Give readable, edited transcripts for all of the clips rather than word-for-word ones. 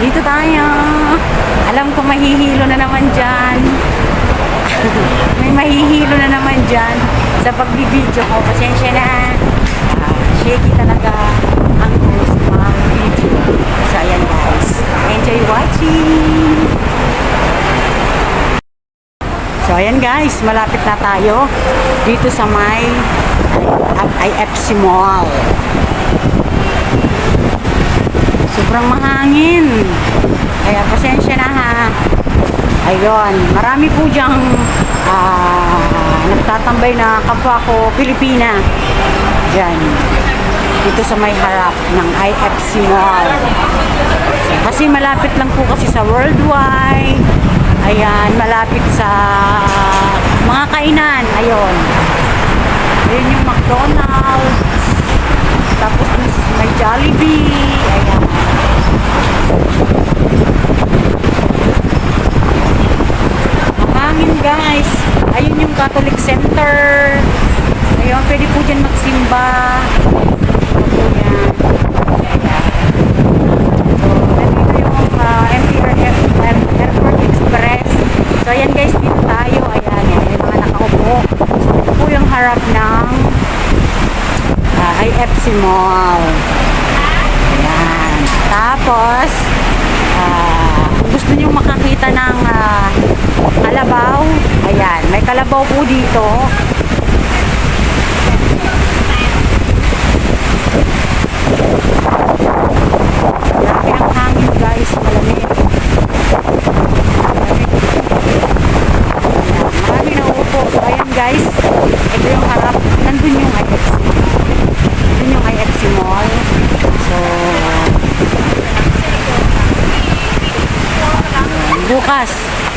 Dito tayo. Alam ko mahihilo na naman dyan. May mahihilo na naman dyan sa pagbibideo ko. Pasensya na. Shaky talaga ang host mga video. So, ayan guys. Enjoy watching. So, ayan guys. Malapit na tayo dito sa may IFC Mall. Sobrang mahangin. Kaya pasensya na ha. Ayun. Marami po dyang nagtatambay na kapwa ko Pilipina. Diyan. Dito sa may harap ng IFC Mall. Kasi malapit lang po kasi sa Worldwide. Ayan. Malapit sa mga kainan. Ayun. Ayun yung McDonald's. Tapos may Jollibee. Ayan. Mahangin guys. Ayun yung Catholic Center. Ayun, pwede po dyan magsimba. Ayan. So, nandito yung Airport Express. So, ayan guys, dito tayo. Ayan, may mga nakaupo. So, ito po yung harap ng IFC Mall. Ayan. Tapos, gusto nyo makakita ng kalabaw. Ayan. May kalabaw po dito. Grabe ang hangin guys. Malamig. Marami na upo. So, ayan guys. Ito yung harap. Nandun yung IFC. Nandun yung IFC Mall. So,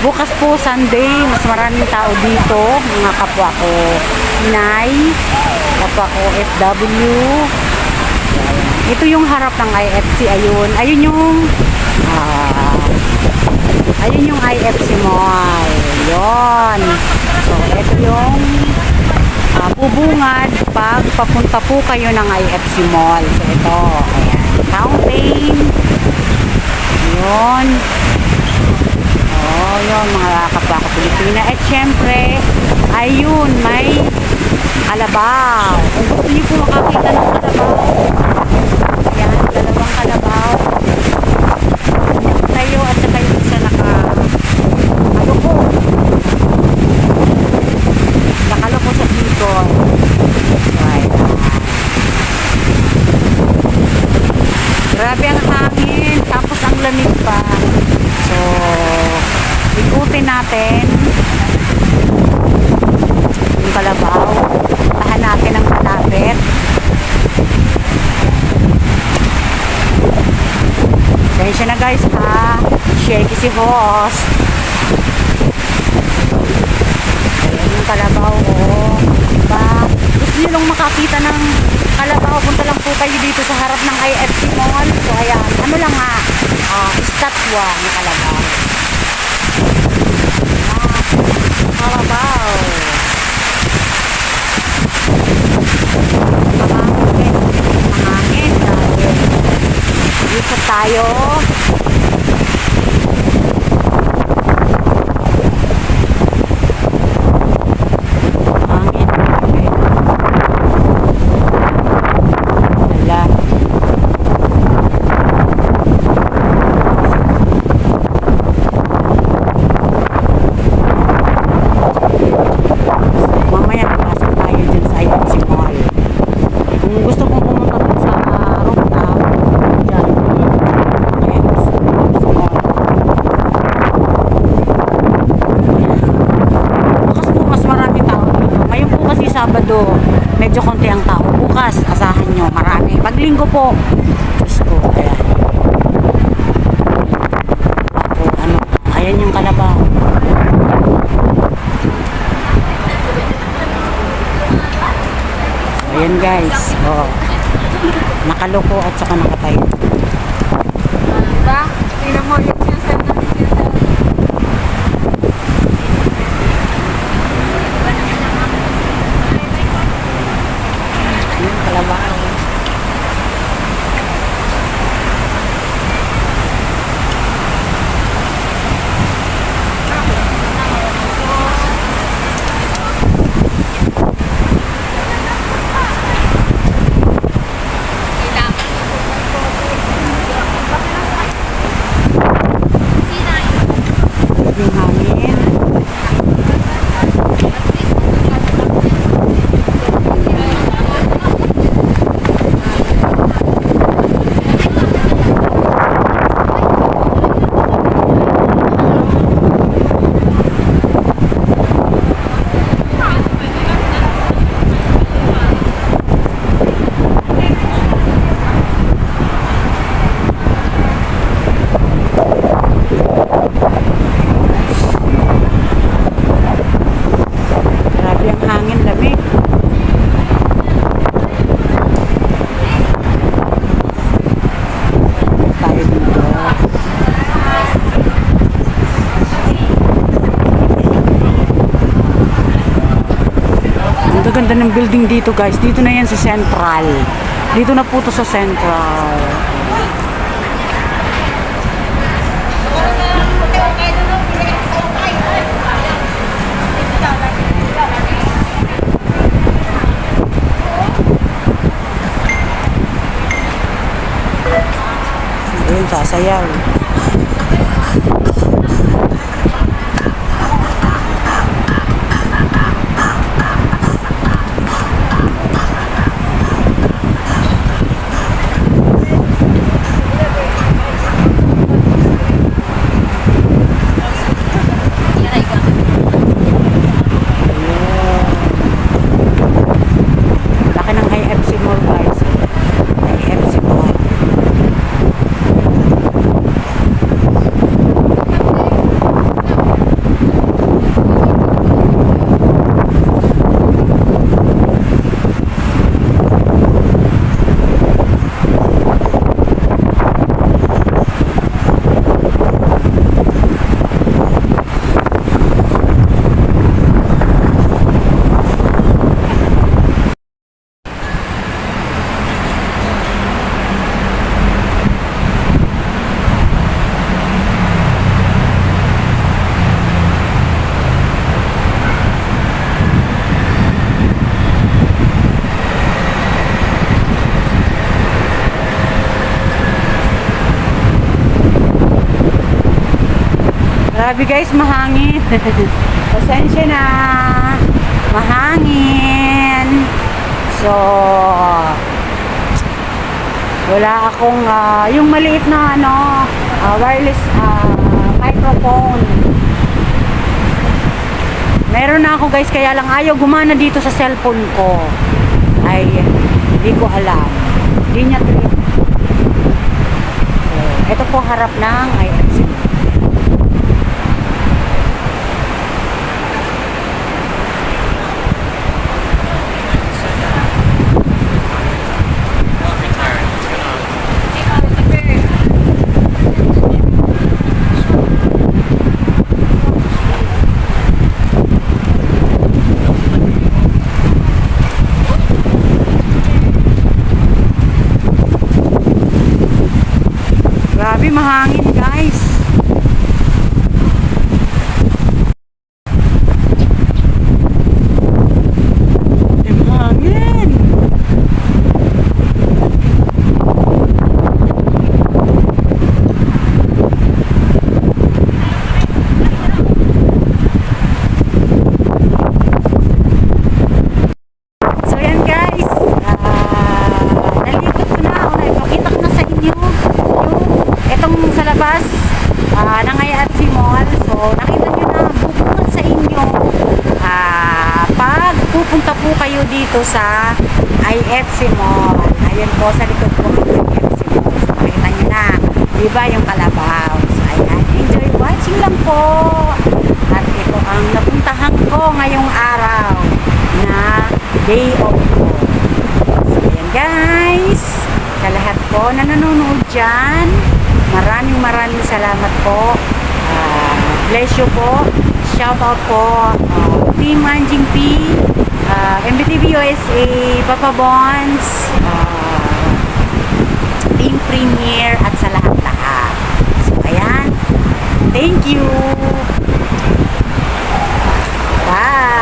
bukas po Sunday, mas maraming tao dito, mga kapwa ko Pinay, kapwa ko FW. Ito yung harap ng IFC. Ayun yung IFC Mall. Yun. So ito yung bubungad pag papunta po kayo ng IFC Mall. So ito, ayan, fountain. Yun. Oh, yun, mga kapwa ko Pilipina. At syempre, ayun, may kalabaw. Kung gusto niyo po makakita ng kalabaw, ayan, dalawang kalabaw. Yung tayo at saka yung isa nakaloko sa tikon. Right. Grabe ang hangin, tapos ang lamig pa. So, ikutin natin yung kalabaw. Tahan natin ang malapit. Sensya na guys ha. Shaky si host. Ayan yung kalabaw. Oh. Diba? Gusto nyo lang makakita ng kalabaw. Punta lang po kayo dito sa harap ng IFC Mall. So ayan. Ano lang ha. Estatwa ng kalabaw. Kalabaw. Mahangin. Dito tayo. Sabado, medyo konti ang tao. Bukas, asahan nyo, marami. Pag linggo po, Diyos ko, ayan. Ako, ayan yung kalabaw. Ayan guys, oh. Nakaloko at saka nakatayo. Diba? Tingnan mo yung sinasabi natin sinasabi. Kalabaw. parking dito guys. Dito na yan sa Central. Dito na po to sa Central. Ayun, sasayaw. Laki ng IFC Mall guys. IFC Mall. Grabe guys, mahangin. Pasensya na. Mahangin. So, wala akong, yung maliit na wireless microphone. Meron na ako guys, kaya lang ayaw gumana dito sa cellphone ko. Ay, hindi ko alam. Hindi niya trip. So, ito po harap ng IFC. Grabe, mahangin guys. Mahangin. So yan guys, nalikot ko na. Pakita ko na sa inyo itong sa labas ng IFC Mall. So nakita nyo na, bubukod sa inyo pag pupunta po kayo dito sa IFC Mall. Ayan po sa likod po ng IFC Mall. So nakita nyo na, diba yung kalabaw. So ayan, enjoy watching lang po. At ito ang napuntahan ko ngayong araw na day off ko. So ayan guys, sa lahat po na nanonood dyan, maraming salamat po. Bless you po. Shout out po. Team Anjing P, MBTV USA, Papa Bonds, Team Premier, at sa lahat-lahat. So ayan. Thank you. Bye.